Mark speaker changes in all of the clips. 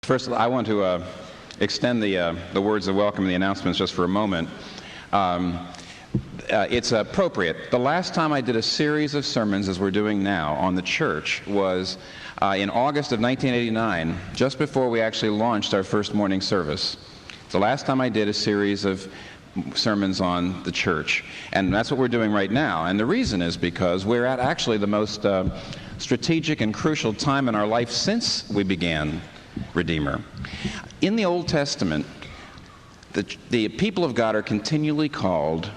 Speaker 1: First, I want to extend the words of welcome and the announcements just for a moment. It's appropriate. The last time I did a series of sermons, as we're doing now, on the church was in August of 1989, just before we actually launched our first morning service. It's the last time I did a series of sermons on the church. And that's what we're doing right now. And the reason is because we're at actually the most strategic and crucial time in our life since we began Redeemer. In the Old Testament, the people of God are continually called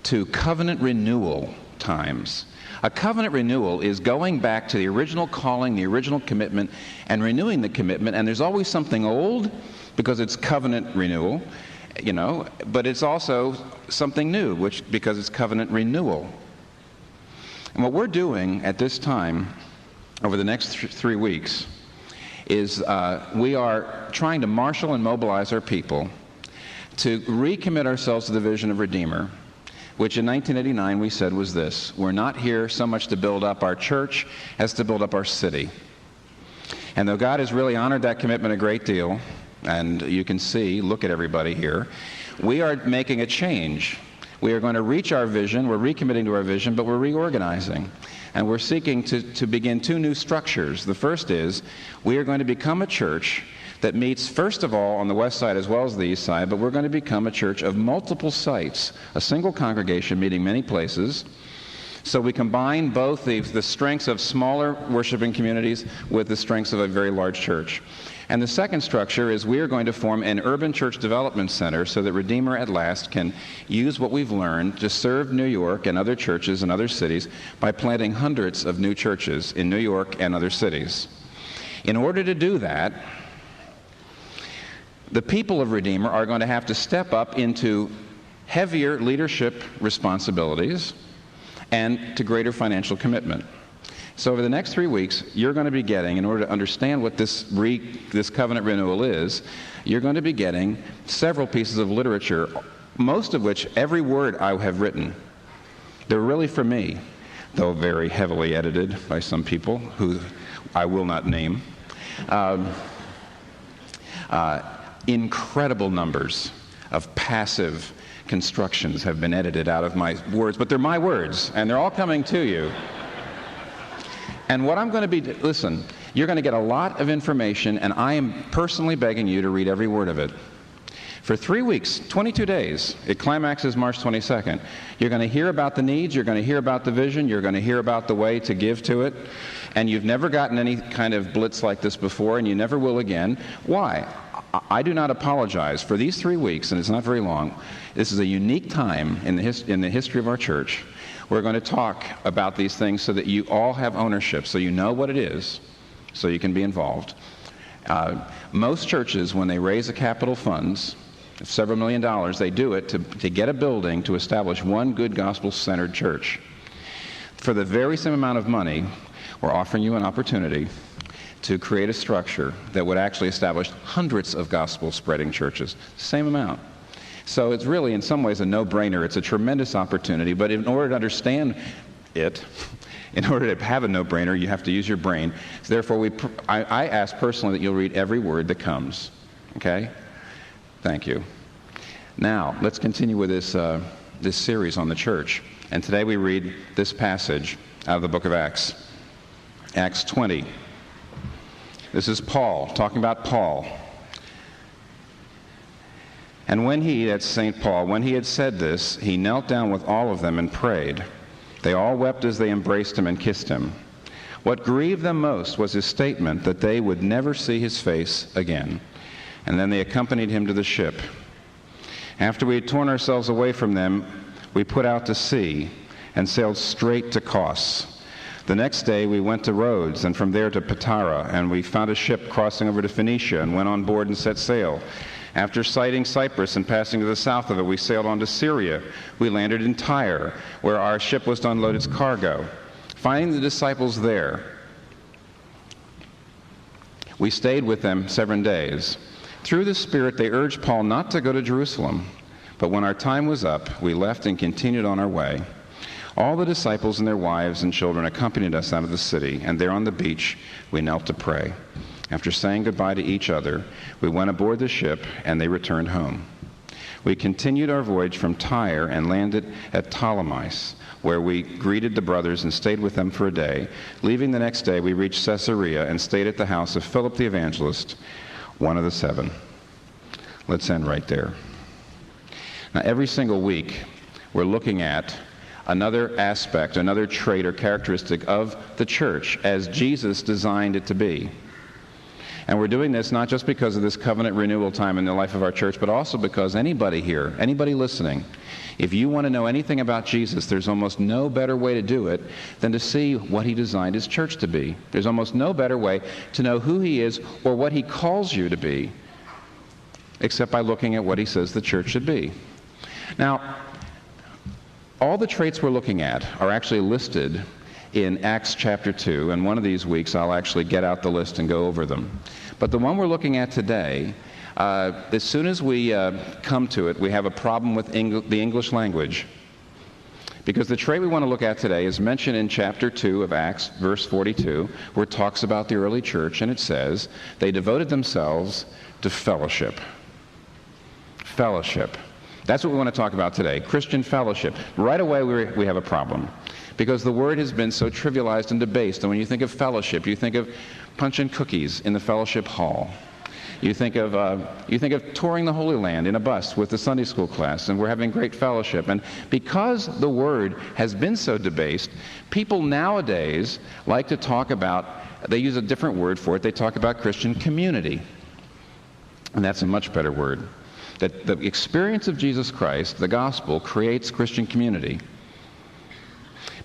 Speaker 1: to covenant renewal times. A covenant renewal is going back to the original calling, the original commitment, and renewing the commitment. And there's always something old because it's covenant renewal, but it's also something new, because it's covenant renewal. And what we're doing at this time, over the next 3 weeks, is we are trying to marshal and mobilize our people to recommit ourselves to the vision of Redeemer, which in 1989 we said was this: we're not here so much to build up our church as to build up our city. And though God has really honored that commitment a great deal, and you can see, look at everybody here, we are making a change. We are going to reach our vision, we're recommitting to our vision, but we're reorganizing. And we're seeking to begin two new structures. The first is, we are going to become a church that meets, first of all, on the west side as well as the east side, but we're going to become a church of multiple sites, a single congregation meeting many places. So we combine both the strengths of smaller worshiping communities with the strengths of a very large church. And the second structure is we are going to form an urban church development center so that Redeemer at last can use what we've learned to serve New York and other churches in other cities by planting hundreds of new churches in New York and other cities. In order to do that, the people of Redeemer are going to have to step up into heavier leadership responsibilities and to greater financial commitment. So over the next 3 weeks, you're going to be getting, in order to understand what this covenant renewal is, you're going to be getting several pieces of literature, most of which, every word I have written, they're really for me, though very heavily edited by some people who I will not name. Incredible numbers of passive constructions have been edited out of my words, but they're my words, and they're all coming to you. And what I'm going to be, listen, you're going to get a lot of information, and I am personally begging you to read every word of it. For 3 weeks, 22 days, it climaxes March 22nd. You're going to hear about the needs, you're going to hear about the vision, you're going to hear about the way to give to it, and you've never gotten any kind of blitz like this before, and you never will again. Why? I do not apologize. For these 3 weeks, and it's not very long, this is a unique time in the history of our church. We're going to talk about these things so that you all have ownership, so you know what it is, so you can be involved. Most churches, when they raise a capital funds, several $1 million, they do it to get a building to establish one good gospel-centered church. For the very same amount of money, we're offering you an opportunity to create a structure that would actually establish hundreds of gospel-spreading churches. Same amount. So it's really, in some ways, a no-brainer. It's a tremendous opportunity, but in order to understand it, in order to have a no-brainer, you have to use your brain. So therefore, I ask personally that you'll read every word that comes. Okay? Thank you. Now, let's continue with this series on the church. And today we read this passage out of the book of Acts. Acts 20. This is Paul, talking about Paul. And that's St. Paul, when he had said this, he knelt down with all of them and prayed. They all wept as they embraced him and kissed him. What grieved them most was his statement that they would never see his face again. And then they accompanied him to the ship. After we had torn ourselves away from them, we put out to sea and sailed straight to Kos. The next day we went to Rhodes, and from there to Patara, and we found a ship crossing over to Phoenicia and went on board and set sail. After sighting Cyprus and passing to the south of it, we sailed on to Syria. We landed in Tyre, where our ship was to unload its cargo. Finding the disciples there, we stayed with them 7 days. Through the Spirit, they urged Paul not to go to Jerusalem. But when our time was up, we left and continued on our way. All the disciples and their wives and children accompanied us out of the city, and there on the beach we knelt to pray. After saying goodbye to each other, we went aboard the ship, and they returned home. We continued our voyage from Tyre and landed at Ptolemais, where we greeted the brothers and stayed with them for a day. Leaving the next day, we reached Caesarea and stayed at the house of Philip the evangelist, one of the 7. Let's end right there. Now, every single week, we're looking at another aspect, another trait or characteristic of the church as Jesus designed it to be. And we're doing this not just because of this covenant renewal time in the life of our church, but also because anybody here, anybody listening, if you want to know anything about Jesus, there's almost no better way to do it than to see what he designed his church to be. There's almost no better way to know who he is or what he calls you to be, except by looking at what he says the church should be. Now, all the traits we're looking at are actually listed in Acts chapter 2, and one of these weeks I'll actually get out the list and go over them. But the one we're looking at today, as soon as we come to it, we have a problem with the English language. Because the trait we want to look at today is mentioned in chapter 2 of Acts, verse 42, where it talks about the early church, and it says, they devoted themselves to fellowship. Fellowship. That's what we want to talk about today, Christian fellowship. Right away we have a problem, because the word has been so trivialized and debased. And when you think of fellowship, you think of punch and cookies in the fellowship hall. You think of touring the Holy Land in a bus with the Sunday school class, and we're having great fellowship. And because the word has been so debased, people nowadays like to talk about, they use a different word for it, they talk about Christian community. And that's a much better word. That the experience of Jesus Christ, the gospel, creates Christian community.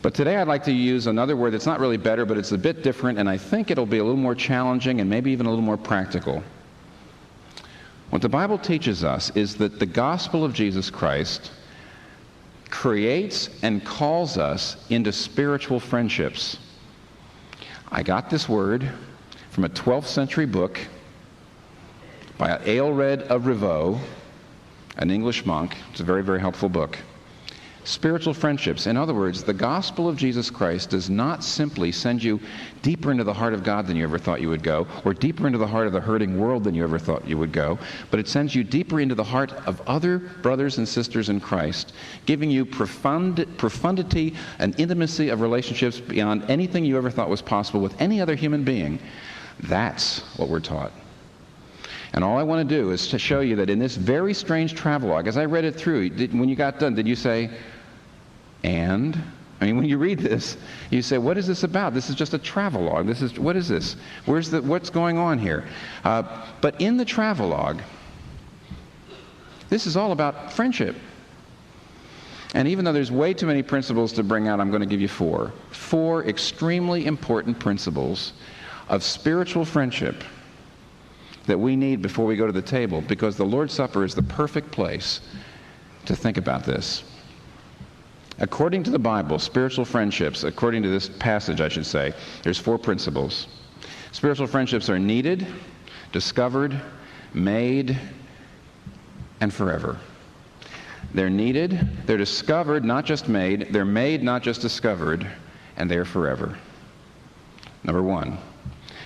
Speaker 1: But today I'd like to use another word that's not really better, but it's a bit different, and I think it'll be a little more challenging and maybe even a little more practical. What the Bible teaches us is that the gospel of Jesus Christ creates and calls us into spiritual friendships. I got this word from a 12th century book by Aelred of Rievaulx, an English monk. It's a very, very helpful book. Spiritual friendships. In other words, the gospel of Jesus Christ does not simply send you deeper into the heart of God than you ever thought you would go, or deeper into the heart of the hurting world than you ever thought you would go, but it sends you deeper into the heart of other brothers and sisters in Christ, giving you profundity and intimacy of relationships beyond anything you ever thought was possible with any other human being. That's what we're taught. And all I want to do is to show you that in this very strange travelogue, as I read it through, when you got done, did you say, and? I mean, when you read this, you say, what is this about? This is just a travelogue. What is this? What's going on here? But in the travelogue, this is all about friendship. And even though there's way too many principles to bring out, I'm going to give you four. 4 extremely important principles of spiritual friendship that we need before we go to the table, because the Lord's Supper is the perfect place to think about this. According to the Bible, spiritual friendships, according to this passage, I should say, there's 4 principles. Spiritual friendships are needed, discovered, made, and forever. They're needed, they're discovered, not just made, they're made, not just discovered, and they're forever. Number 1.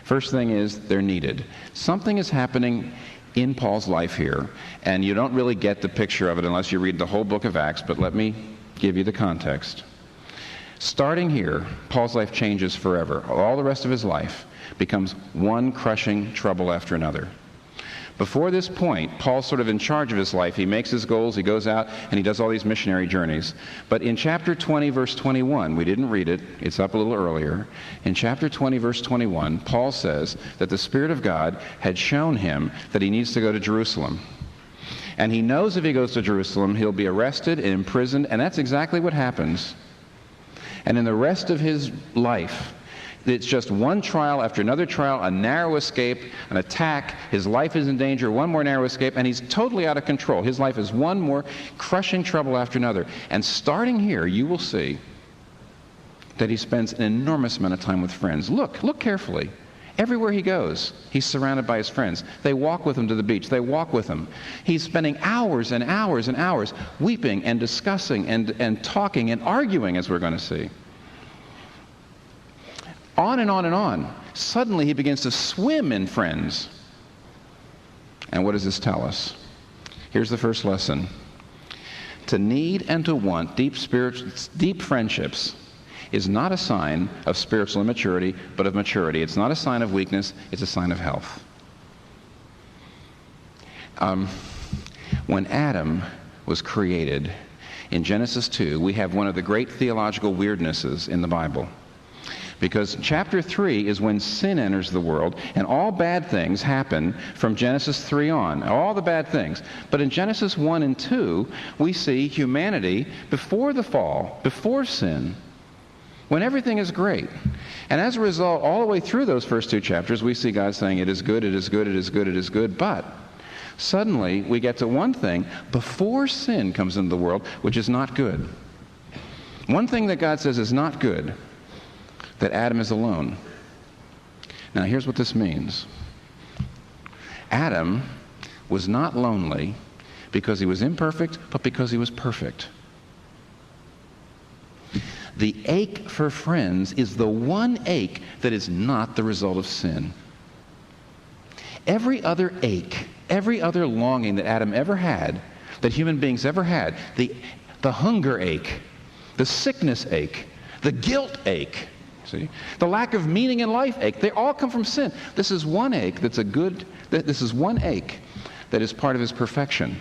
Speaker 1: First thing is, they're needed. Something is happening in Paul's life here, and you don't really get the picture of it unless you read the whole book of Acts, but let me give you the context. Starting here, Paul's life changes forever. All the rest of his life becomes one crushing trouble after another. Before this point, Paul's sort of in charge of his life. He makes his goals, he goes out, and he does all these missionary journeys. But in chapter 20, verse 21, we didn't read it, it's up a little earlier. In chapter 20, verse 21, Paul says that the Spirit of God had shown him that he needs to go to Jerusalem. And he knows if he goes to Jerusalem, he'll be arrested and imprisoned, and that's exactly what happens. And in the rest of his life, it's just one trial after another trial, a narrow escape, an attack. His life is in danger, one more narrow escape, and he's totally out of control. His life is one more crushing trouble after another. And starting here, you will see that he spends an enormous amount of time with friends. Look carefully. Everywhere he goes, he's surrounded by his friends. They walk with him to the beach. They walk with him. He's spending hours and hours and hours weeping and discussing and talking and arguing, as we're going to see. On and on and on. suddenly he begins to swim in friends. And what does this tell us? Here's the first lesson. To need and to want deep friendships is not a sign of spiritual immaturity, but of maturity. It's not a sign of weakness, it's a sign of health. When Adam was created, in Genesis 2, we have one of the great theological weirdnesses in the Bible. Because chapter 3 is when sin enters the world, and all bad things happen from Genesis 3 on, all the bad things. But in Genesis 1 and 2, we see humanity before the fall, before sin, when everything is great. And as a result, all the way through those first 2 chapters, we see God saying, it is good, it is good, it is good, it is good. But suddenly, we get to one thing before sin comes into the world, which is not good. One thing that God says is not good, that Adam is alone. Now, here's what this means. Adam was not lonely because he was imperfect, but because he was perfect. The ache for friends is the one ache that is not the result of sin. Every other ache, every other longing that Adam ever had, that human beings ever had, the hunger ache, the sickness ache, the guilt ache, see, the lack of meaning in life ache, they all come from sin. This is one ache this is one ache that is part of his perfection.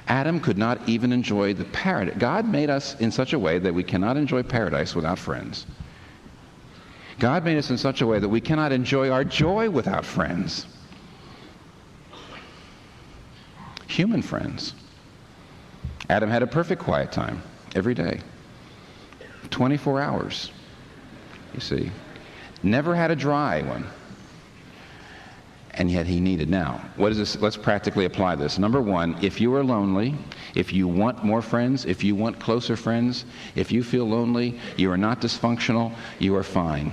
Speaker 1: Adam could not even enjoy the paradise. God made us in such a way that we cannot enjoy paradise without friends. God made us in such a way that we cannot enjoy our joy without friends. Human friends. Adam had a perfect quiet time every day. 24 hours, you see. Never had a dry one. And yet he needed. Now, what is this? Let's practically apply this. Number one, if you are lonely, if you want more friends, if you want closer friends, if you feel lonely, you are not dysfunctional, you are fine.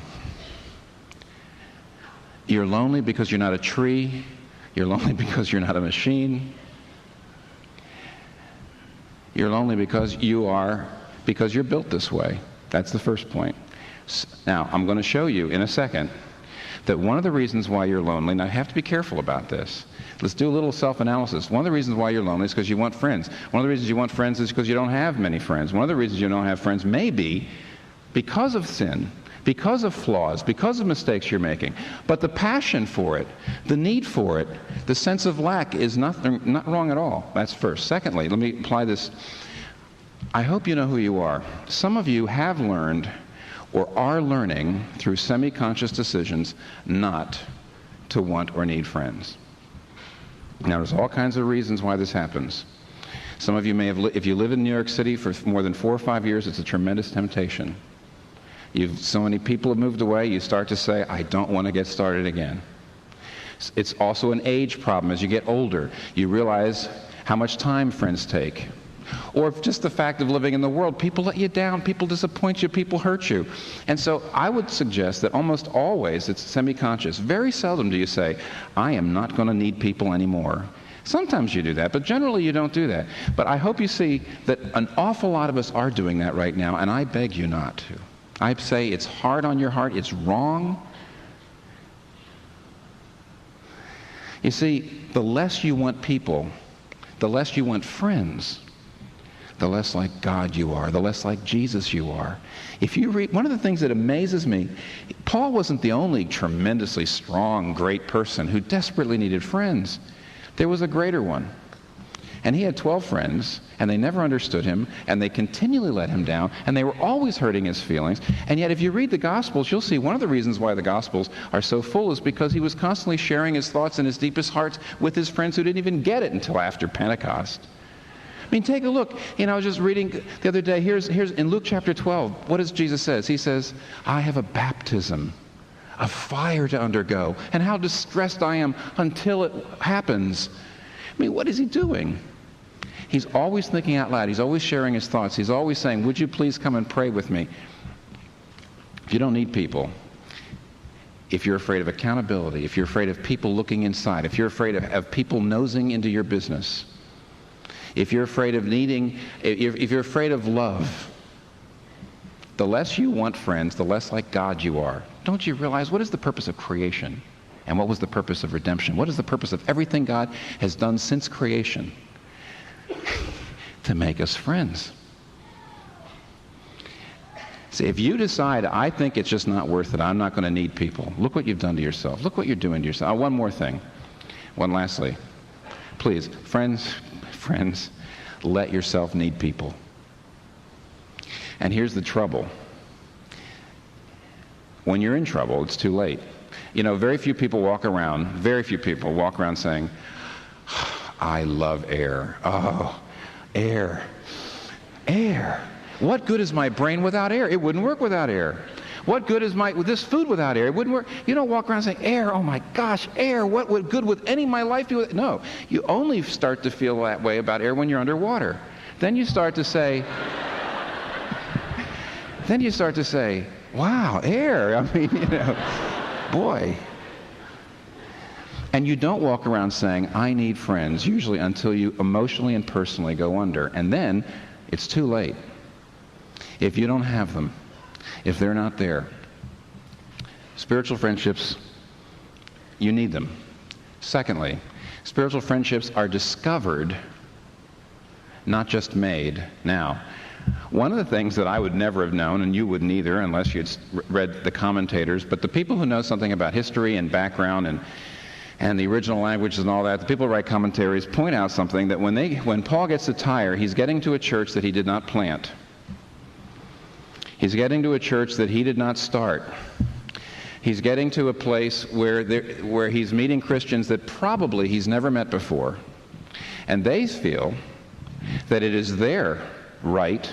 Speaker 1: You're lonely because you're not a tree. You're lonely because you're not a machine. You're lonely because you're built this way. That's the first point. Now, I'm going to show you in a second that one of the reasons why you're lonely, and I have to be careful about this. Let's do a little self-analysis. One of the reasons why you're lonely is because you want friends. One of the reasons you want friends is because you don't have many friends. One of the reasons you don't have friends may be because of sin, because of flaws, because of mistakes you're making. But the passion for it, the need for it, the sense of lack is not wrong at all. That's first. Secondly, let me apply this. I hope you know who you are. Some of you have learned or are learning through semi-conscious decisions not to want or need friends. Now, there's all kinds of reasons why this happens. Some of you may have, if you live in New York City for more than 4 or 5 years, it's a tremendous temptation. So many people have moved away, you start to say, I don't want to get started again. It's also an age problem. As you get older, you realize how much time friends take. Or just the fact of living in the world, people let you down, people disappoint you, people hurt you. And so I would suggest that almost always it's semi-conscious. Very seldom do you say, I am not going to need people anymore. Sometimes you do that, but generally you don't do that. But I hope you see that an awful lot of us are doing that right now, and I beg you not to. I say it's hard on your heart, it's wrong. You see, the less you want people, the less you want friends, the less like God you are, the less like Jesus you are. If you read, one of the things that amazes me, Paul wasn't the only tremendously strong, great person who desperately needed friends. There was a greater one. And he had 12 friends, and they never understood him, and they continually let him down, and they were always hurting his feelings. And yet if you read the Gospels, you'll see one of the reasons why the Gospels are so full is because he was constantly sharing his thoughts and his deepest hearts with his friends who didn't even get it until after Pentecost. I mean, take a look. I was just reading the other day, here's in Luke chapter 12, what does Jesus say? He says, I have a baptism of fire to undergo, and how distressed I am until it happens. I mean, what is he doing? He's always thinking out loud. He's always sharing his thoughts. He's always saying, would you please come and pray with me? If you don't need people, if you're afraid of accountability, if you're afraid of people looking inside, if you're afraid of people nosing into your business, if you're afraid of if you're afraid of love, the less you want friends, the less like God you are. don't you realize what is the purpose of creation? And what was the purpose of redemption? What is the purpose of everything God has done since creation? To make us friends. See, if you decide, I think it's just not worth it, I'm not going to need people, look what you've done to yourself. Look what you're doing to yourself. One more thing. Lastly. Please, friends, let yourself need people. And here's the trouble. When you're in trouble, it's too late. Very few people walk around saying, I love air. Oh, air. What good is my brain without air? It wouldn't work without air. What good is this food without air? It wouldn't work. You don't walk around saying, air, oh my gosh, air, what good would any of my life do with it? No, you only start to feel that way about air when you're underwater. Then you start to say, wow, air, I mean, boy. And you don't walk around saying, I need friends, usually until you emotionally and personally go under. And then it's too late. If you don't have them, if they're not there, spiritual friendships, you need them. Secondly, spiritual friendships are discovered, not just made. Now, one of the things that I would never have known, and you wouldn't either unless you'd read the commentators, but the people who know something about history and background and the original languages and all that, the people who write commentaries point out something, that when Paul gets to Tyre, he's getting to a church that he did not plant. He's getting to a church that he did not start. He's getting to a place where he's meeting Christians that probably he's never met before. And they feel that it is their right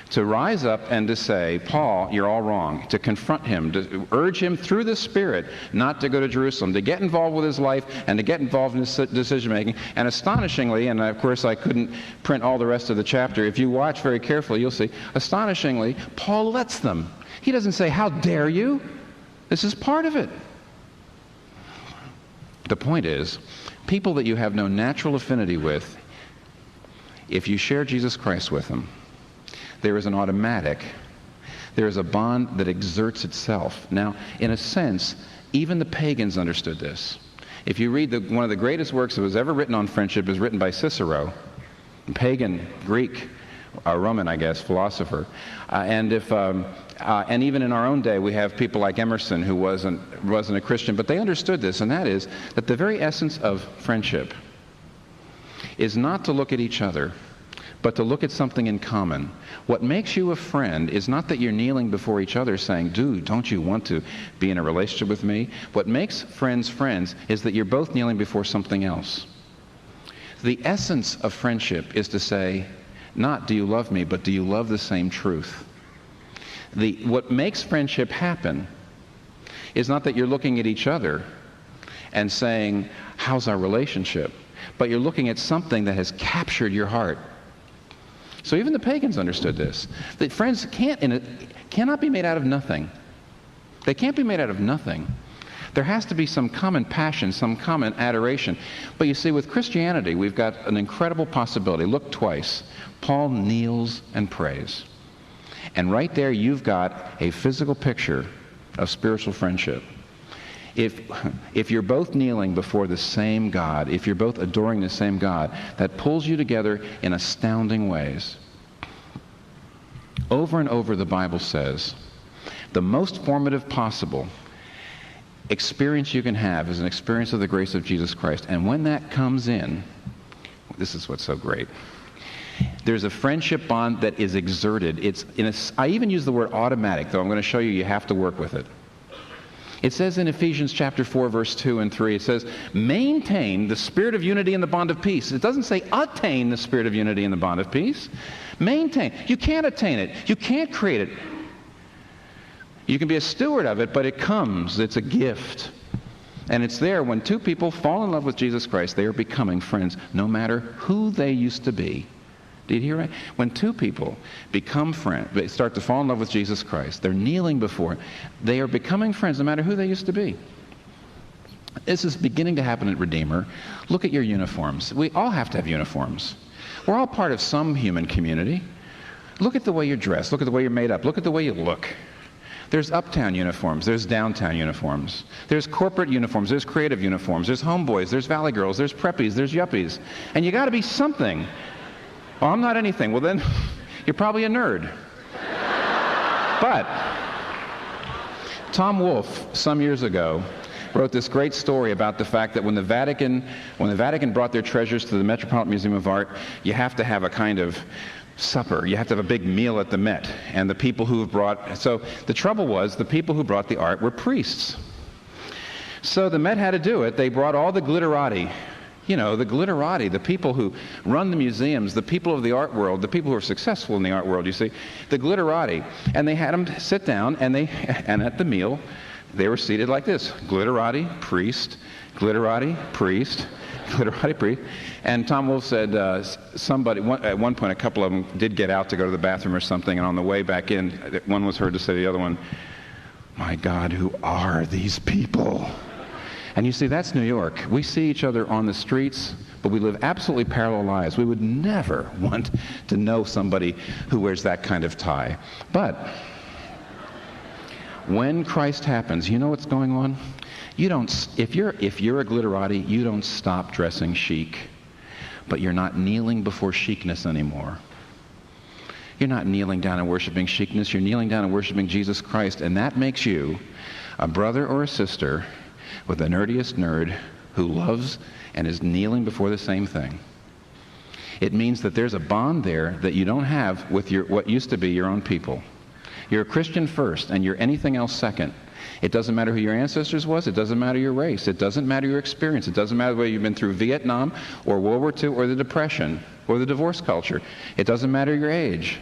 Speaker 1: to rise up and to say, Paul, you're all wrong, to confront him, to urge him through the Spirit not to go to Jerusalem, to get involved with his life and to get involved in his decision-making. And astonishingly, and of course I couldn't print all the rest of the chapter, if you watch very carefully, you'll see, astonishingly, Paul lets them. He doesn't say, how dare you? This is part of it. The point is, people that you have no natural affinity with, if you share Jesus Christ with them, there is a bond that exerts itself. Now, in a sense, even the pagans understood this. If you read one of the greatest works that was ever written on friendship is written by Cicero, a pagan, Greek, Roman, I guess, philosopher. And even in our own day, we have people like Emerson, who wasn't a Christian, but they understood this, and that is that the very essence of friendship is not to look at each other, but to look at something in common. What makes you a friend is not that you're kneeling before each other saying, dude, don't you want to be in a relationship with me? What makes friends friends is that you're both kneeling before something else. The essence of friendship is to say, not do you love me, but do you love the same truth? What makes friendship happen is not that you're looking at each other and saying, how's our relationship? But you're looking at something that has captured your heart. So even the pagans understood this. That friends cannot be made out of nothing. They can't be made out of nothing. There has to be some common passion, some common adoration. But you see, with Christianity, we've got an incredible possibility. Look twice. Paul kneels and prays. And right there, you've got a physical picture of spiritual friendship. If you're both kneeling before the same God, if you're both adoring the same God, that pulls you together in astounding ways. Over and over, the Bible says, the most formative possible experience you can have is an experience of the grace of Jesus Christ. And when that comes in, this is what's so great. There's a friendship bond that is exerted. I even use the word automatic, though I'm going to show you have to work with it. It says in Ephesians chapter 4, verse 2 and 3, it says, maintain the spirit of unity in the bond of peace. It doesn't say attain the spirit of unity in the bond of peace. Maintain. You can't attain it. You can't create it. You can be a steward of it, but it comes. It's a gift. And it's there when two people fall in love with Jesus Christ, they are becoming friends, no matter who they used to be. Did you hear right? When two people become friends, they start to fall in love with Jesus Christ, they're kneeling before Him, they are becoming friends no matter who they used to be. This is beginning to happen at Redeemer. Look at your uniforms. We all have to have uniforms. We're all part of some human community. Look at the way you're dressed. Look at the way you're made up. Look at the way you look. There's uptown uniforms. There's downtown uniforms. There's corporate uniforms. There's creative uniforms. There's homeboys. There's valley girls. There's preppies. There's yuppies. And you got to be something. Oh, I'm not anything. Well, then you're probably a nerd. But Tom Wolfe, some years ago, wrote this great story about the fact that when the Vatican brought their treasures to the Metropolitan Museum of Art, you have to have a kind of supper. You have to have a big meal at the Met. And the people who brought... So the trouble was, the people who brought the art were priests. So the Met had to do it. They brought all the glitterati. You know, the glitterati, the people who run the museums, the people of the art world, the people who are successful in the art world, you see, the glitterati. And they had them sit down, and at the meal, they were seated like this: glitterati, priest, glitterati, priest, glitterati, priest. And Tom Wolfe said at one point, a couple of them did get out to go to the bathroom or something, and on the way back in, one was heard to say to the other one, "My God, who are these people?" And you see, that's New York. We see each other on the streets, but we live absolutely parallel lives. We would never want to know somebody who wears that kind of tie. But when Christ happens, you know what's going on? You don't. If you're a glitterati, you don't stop dressing chic, but you're not kneeling before chicness anymore. You're not kneeling down and worshiping chicness. You're kneeling down and worshiping Jesus Christ, and that makes you a brother or a sister with the nerdiest nerd who loves and is kneeling before the same thing. It means that there's a bond there that you don't have with what used to be your own people. You're a Christian first, and you're anything else second. It doesn't matter who your ancestors was. It doesn't matter your race. It doesn't matter your experience. It doesn't matter whether you've been through Vietnam or World War II or the Depression or the divorce culture. It doesn't matter your age.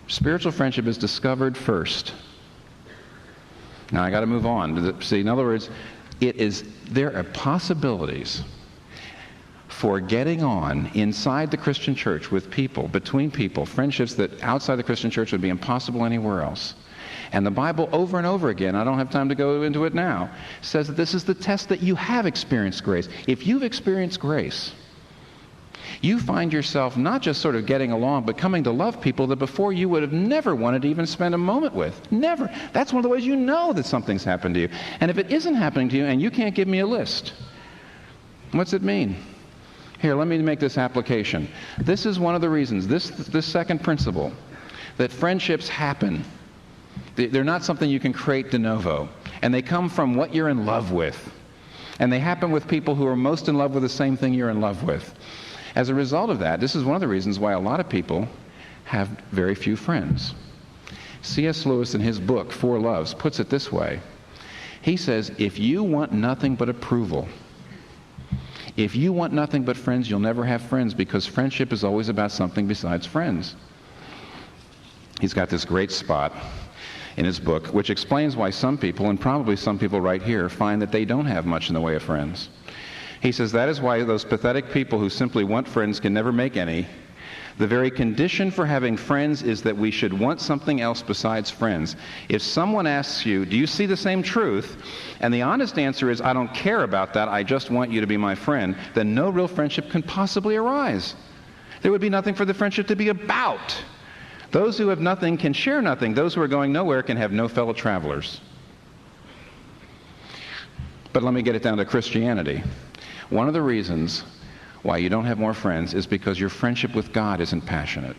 Speaker 1: Spiritual friendship is discovered first. Now I got to move on. See, in other words, there are possibilities for getting on inside the Christian church with people, between people, friendships that outside the Christian church would be impossible anywhere else. And the Bible over and over again, I don't have time to go into it now, says that this is the test that you have experienced grace. If you've experienced grace, you find yourself not just sort of getting along, but coming to love people that before you would have never wanted to even spend a moment with. Never. That's one of the ways you know that something's happened to you. And if it isn't happening to you and you can't give me a list, what's it mean? Here, let me make this application. This is one of the reasons, this second principle, that friendships happen. They're not something you can create de novo. And they come from what you're in love with. And they happen with people who are most in love with the same thing you're in love with. As a result of that, this is one of the reasons why a lot of people have very few friends. C.S. Lewis, in his book, Four Loves, puts it this way. He says, if you want nothing but approval, if you want nothing but friends, you'll never have friends, because friendship is always about something besides friends. He's got this great spot in his book, which explains why some people, and probably some people right here, find that they don't have much in the way of friends. He says, that is why those pathetic people who simply want friends can never make any. The very condition for having friends is that we should want something else besides friends. If someone asks you, do you see the same truth? And the honest answer is, I don't care about that, I just want you to be my friend, then no real friendship can possibly arise. There would be nothing for the friendship to be about. Those who have nothing can share nothing. Those who are going nowhere can have no fellow travelers. But let me get it down to Christianity. One of the reasons why you don't have more friends is because your friendship with God isn't passionate,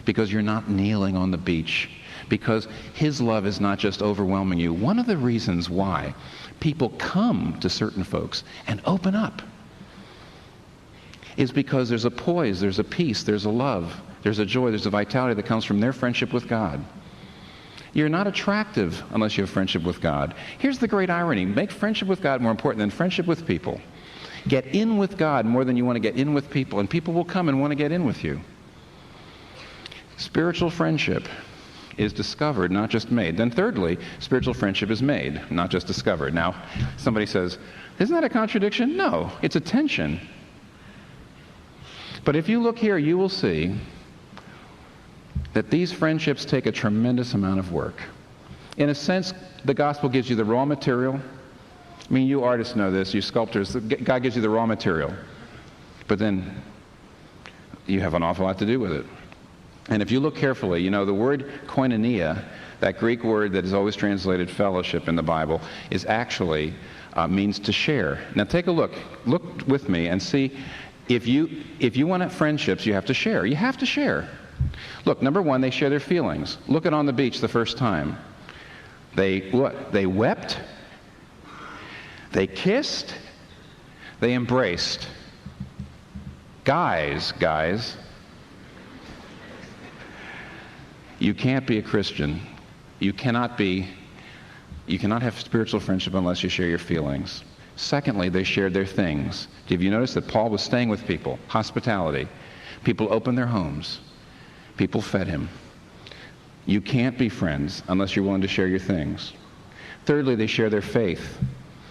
Speaker 1: because you're not kneeling on the beach, because His love is not just overwhelming you. One of the reasons why people come to certain folks and open up is because there's a poise, there's a peace, there's a love, there's a joy, there's a vitality that comes from their friendship with God. You're not attractive unless you have friendship with God. Here's the great irony. Make friendship with God more important than friendship with people. Get in with God more than you want to get in with people, and people will come and want to get in with you. Spiritual friendship is discovered, not just made. Then thirdly, spiritual friendship is made, not just discovered. Now, somebody says, isn't that a contradiction? No, it's a tension. But if you look here, you will see that these friendships take a tremendous amount of work. In a sense, the gospel gives you the raw material. I mean, you artists know this, you sculptors, God gives you the raw material. But then you have an awful lot to do with it. And if you look carefully, you know, the word koinonia, that Greek word that is always translated fellowship in the Bible, is actually means to share. Now take a look. Look with me and see if you want friendships, you have to share. You have to share. Look, number one, they share their feelings. Look at on the beach the first time. They what? They wept. They kissed. They embraced. Guys, you can't be a Christian. You cannot have spiritual friendship unless you share your feelings. Secondly, they shared their things. Have you noticed that Paul was staying with people? Hospitality. People opened their homes. People fed him. You can't be friends unless you're willing to share your things. Thirdly, they share their faith.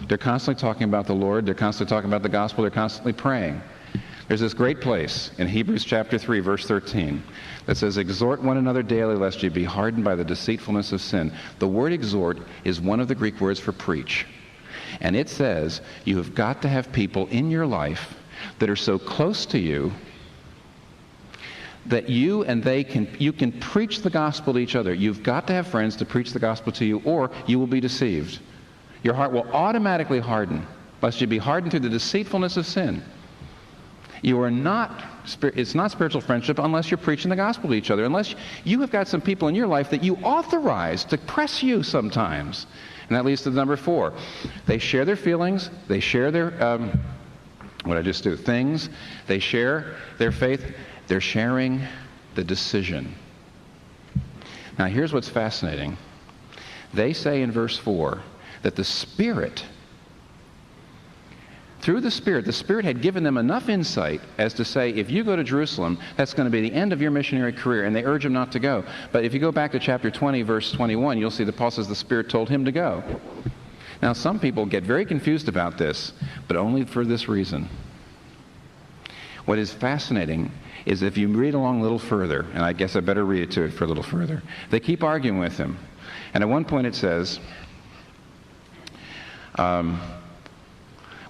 Speaker 1: They're constantly talking about the Lord. They're constantly talking about the gospel. They're constantly praying. There's this great place in Hebrews chapter 3, verse 13, that says, "Exhort one another daily, lest ye be hardened by the deceitfulness of sin." The word exhort is one of the Greek words for preach. And it says you have got to have people in your life that are so close to you that you can preach the gospel to each other. You've got to have friends to preach the gospel to you, or you will be deceived. Your heart will automatically harden, lest you be hardened through the deceitfulness of sin. It's not spiritual friendship unless you're preaching the gospel to each other, unless you have got some people in your life that you authorize to press you sometimes. And that leads to number 4. They share their feelings, they share their, things, they share their faith, they're sharing the decision. Now here's what's fascinating. They say in verse 4 that the Spirit had given them enough insight as to say, if you go to Jerusalem, that's going to be the end of your missionary career, and they urge him not to go. But if you go back to chapter 20, verse 21, you'll see that Paul says the Spirit told him to go. Now, some people get very confused about this, but only for this reason. What is fascinating is if you read along a little further, and I guess I better read it to it for a little further, they keep arguing with him. And at one point it says,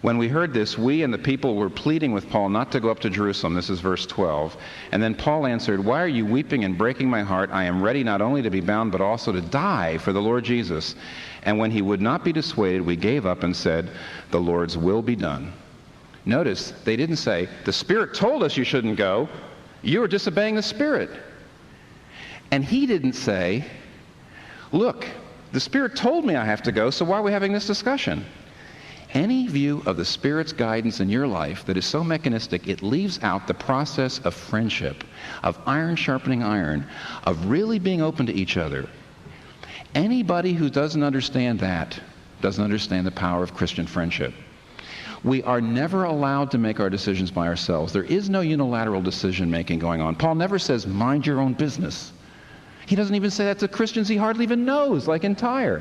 Speaker 1: when we heard this, we and the people were pleading with Paul not to go up to Jerusalem. This is verse 12. And then Paul answered, "Why are you weeping and breaking my heart? I am ready not only to be bound, but also to die for the Lord Jesus." And when he would not be dissuaded, we gave up and said, "The Lord's will be done." Notice, they didn't say, "The Spirit told us you shouldn't go. You are disobeying the Spirit." And he didn't say, "Look, the Spirit told me I have to go, so why are we having this discussion?" Any view of the Spirit's guidance in your life that is so mechanistic, it leaves out the process of friendship, of iron sharpening iron, of really being open to each other. Anybody who doesn't understand that doesn't understand the power of Christian friendship. We are never allowed to make our decisions by ourselves. There is no unilateral decision-making going on. Paul never says, "Mind your own business." He doesn't even say that to Christians he hardly even knows, like in Tyre.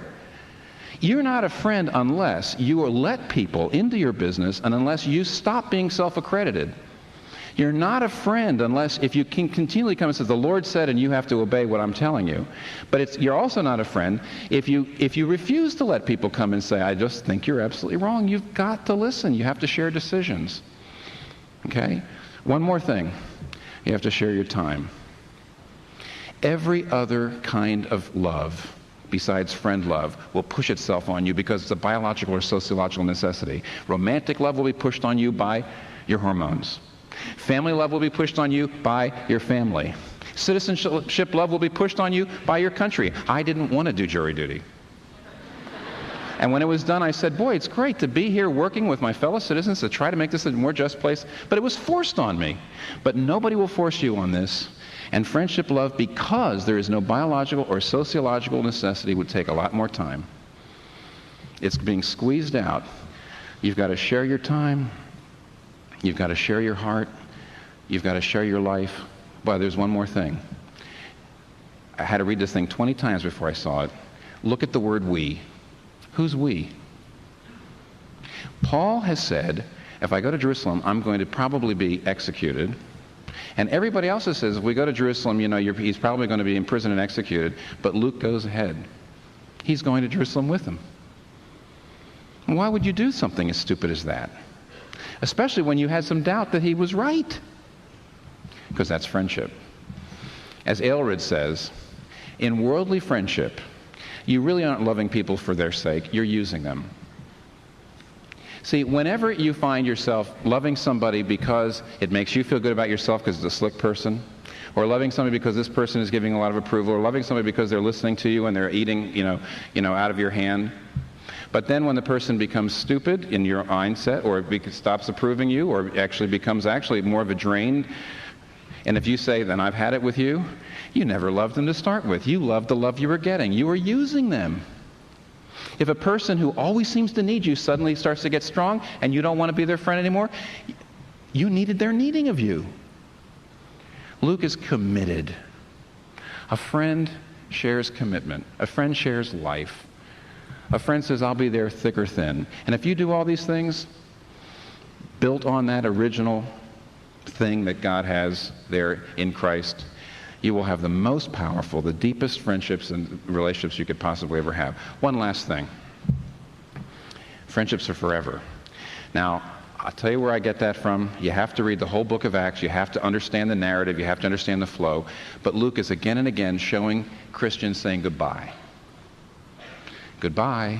Speaker 1: You're not a friend unless you let people into your business and unless you stop being self-accredited. You're not a friend unless if you can continually come and say, "The Lord said," and you have to obey what I'm telling you. But you're also not a friend if you refuse to let people come and say, "I just think you're absolutely wrong." You've got to listen. You have to share decisions. Okay? One more thing. You have to share your time. Every other kind of love besides friend love will push itself on you because it's a biological or sociological necessity. Romantic love will be pushed on you by your hormones. Family love will be pushed on you by your family. Citizenship love will be pushed on you by your country. I didn't want to do jury duty. And when it was done, I said, "Boy, it's great to be here working with my fellow citizens to try to make this a more just place." But it was forced on me. But nobody will force you on this. And friendship love, because there is no biological or sociological necessity, would take a lot more time. It's being squeezed out. You've got to share your time. You've got to share your heart. You've got to share your life. But there's one more thing. I had to read this thing 20 times before I saw it. Look at the word "we." Who's we? Paul has said, if I go to Jerusalem, I'm going to probably be executed. And everybody else says, if we go to Jerusalem, he's probably going to be imprisoned and executed. But Luke goes ahead. He's going to Jerusalem with him. Why would you do something as stupid as that? Especially when you had some doubt that he was right. Because that's friendship. As Aelred says, in worldly friendship, you really aren't loving people for their sake, you're using them. See, whenever you find yourself loving somebody because it makes you feel good about yourself because it's a slick person, or loving somebody because this person is giving a lot of approval, or loving somebody because they're listening to you and they're eating, out of your hand. But then when the person becomes stupid in your mindset, or stops approving you, or actually becomes more of a drain, and if you say, then I've had it with you, you never loved them to start with. You loved the love you were getting. You were using them. If a person who always seems to need you suddenly starts to get strong and you don't want to be their friend anymore, you needed their needing of you. Luke is committed. A friend shares commitment. A friend shares life. A friend says, I'll be there thick or thin. And if you do all these things, built on that original thing that God has there in Christ, you will have the most powerful, the deepest friendships and relationships you could possibly ever have. One last thing. Friendships are forever. Now, I'll tell you where I get that from. You have to read the whole book of Acts. You have to understand the narrative. You have to understand the flow. But Luke is again and again showing Christians saying goodbye. Goodbye.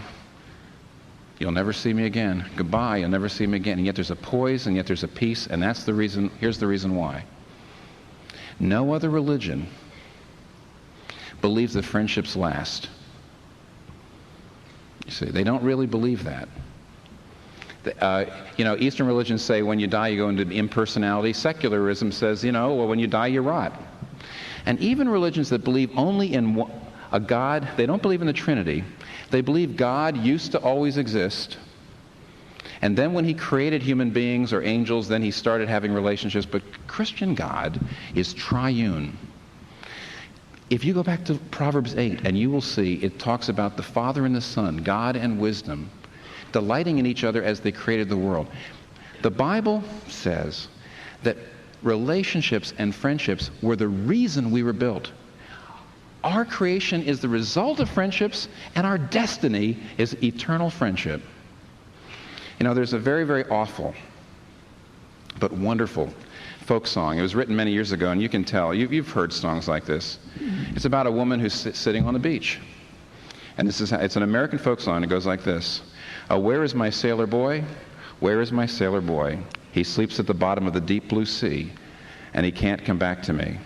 Speaker 1: You'll never see me again. Goodbye. You'll never see me again. And yet there's a poise, and yet there's a peace, and that's the reason. Here's the reason why. No other religion believes that friendships last. You see, they don't really believe that. Eastern religions say when you die you go into impersonality. Secularism says, when you die you rot. And even religions that believe only in a God, they don't believe in the Trinity. They believe God used to always exist. And then when he created human beings or angels, then he started having relationships. But Christian God is triune. If you go back to Proverbs 8, and you will see it talks about the Father and the Son, God and wisdom, delighting in each other as they created the world. The Bible says that relationships and friendships were the reason we were built. Our creation is the result of friendships, and our destiny is eternal friendship. There's a very, very awful but wonderful folk song. It was written many years ago, and you can tell. You've heard songs like this. It's about a woman who's sitting on the beach. And it's an American folk song. It goes like this. Where is my sailor boy? Where is my sailor boy? He sleeps at the bottom of the deep blue sea, and he can't come back to me.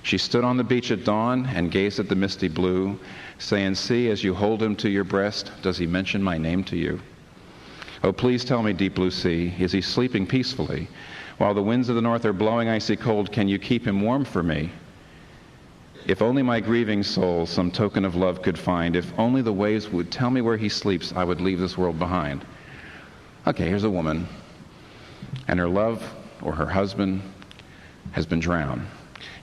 Speaker 1: She stood on the beach at dawn and gazed at the misty blue, saying, see, as you hold him to your breast, does he mention my name to you? Oh, please tell me, deep blue sea, is he sleeping peacefully? While the winds of the north are blowing icy cold, can you keep him warm for me? If only my grieving soul some token of love could find, if only the waves would tell me where he sleeps, I would leave this world behind. Okay, here's a woman, and her love or her husband has been drowned.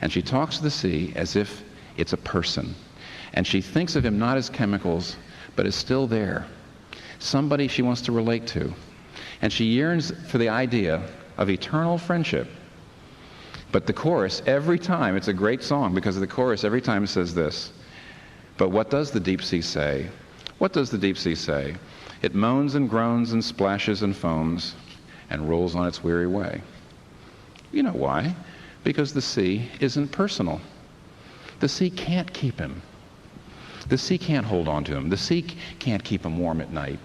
Speaker 1: And she talks to the sea as if it's a person. And she thinks of him not as chemicals, but as still there. Somebody she wants to relate to. And she yearns for the idea of eternal friendship. But the chorus, every time, it's a great song because of the chorus, every time it says this. But what does the deep sea say? What does the deep sea say? It moans and groans and splashes and foams and rolls on its weary way. You know why? Because the sea isn't personal. The sea can't keep him. The sea can't hold on to him. The sea can't keep him warm at night.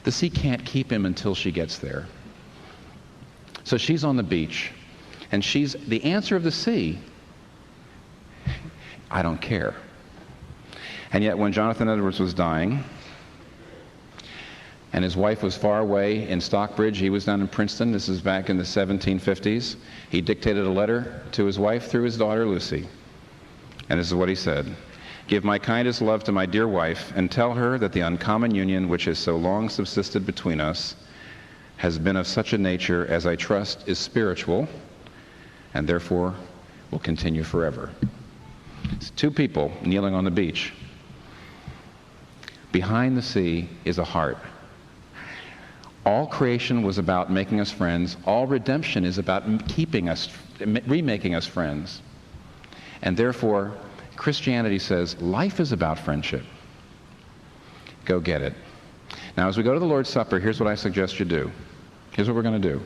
Speaker 1: The sea can't keep him until she gets there. So she's on the beach, and she's the answer of the sea. I don't care. And yet when Jonathan Edwards was dying, and his wife was far away in Stockbridge, he was down in Princeton, this is back in the 1750s, he dictated a letter to his wife through his daughter Lucy. And this is what he said. Give my kindest love to my dear wife, and tell her that the uncommon union which has so long subsisted between us has been of such a nature as I trust is spiritual, and therefore will continue forever. It's two people kneeling on the beach. Behind the sea is a heart. All creation was about making us friends. All redemption is about keeping us, remaking us friends. And therefore, Christianity says life is about friendship. Go get it. Now, as we go to the Lord's Supper, here's what I suggest you do. Here's what we're going to do.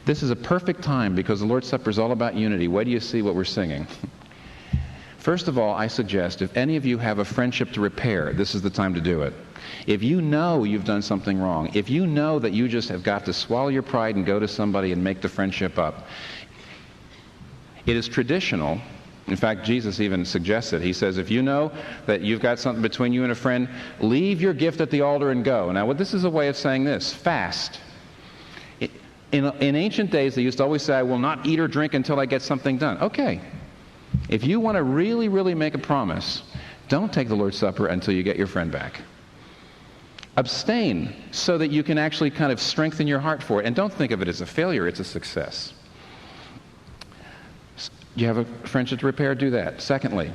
Speaker 1: This is a perfect time because the Lord's Supper is all about unity. Wait till you see what we're singing. First of all, I suggest if any of you have a friendship to repair, this is the time to do it. If you know you've done something wrong, if you know that you just have got to swallow your pride and go to somebody and make the friendship up, it is traditional. In fact, Jesus even suggests it. He says, if you know that you've got something between you and a friend, leave your gift at the altar and go. Now, this is a way of saying this: fast. In ancient days, they used to always say, I will not eat or drink until I get something done. Okay. If you want to really, really make a promise, don't take the Lord's Supper until you get your friend back. Abstain so that you can actually kind of strengthen your heart for it. And don't think of it as a failure, it's a success. Do you have a friendship to repair? Do that. Secondly,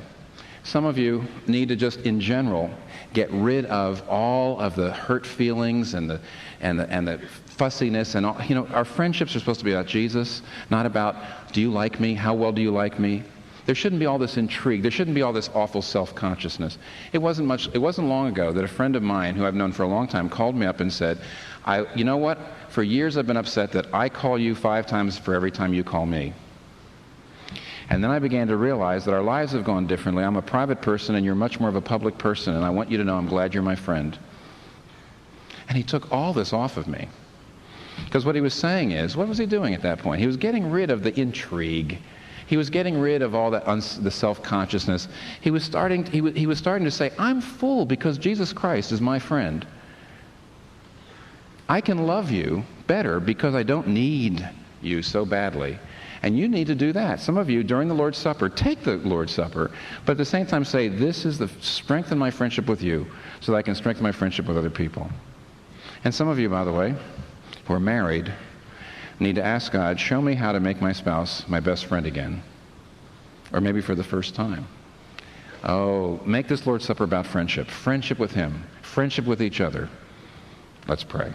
Speaker 1: some of you need to just, in general, get rid of all of the hurt feelings and the fussiness and all. You know, our friendships are supposed to be about Jesus, not about, do you like me? How well do you like me? There shouldn't be all this intrigue. There shouldn't be all this awful self-consciousness. It wasn't long ago that a friend of mine who I've known for a long time called me up and said, you know what? For years I've been upset that I call you 5 times for every time you call me. And then I began to realize that our lives have gone differently. I'm a private person and you're much more of a public person, and I want you to know I'm glad you're my friend. And he took all this off of me. Because what he was saying is, what was he doing at that point? He was getting rid of the intrigue. He was getting rid of all the self-consciousness. He was starting to say, I'm full because Jesus Christ is my friend. I can love you better because I don't need you so badly. And you need to do that. Some of you, during the Lord's Supper, take the Lord's Supper, but at the same time say, this is the strengthen my friendship with you so that I can strengthen my friendship with other people. And some of you, by the way, who are married, need to ask God, show me how to make my spouse my best friend again. Or maybe for the first time. Oh, make this Lord's Supper about friendship. Friendship with Him. Friendship with each other. Let's pray.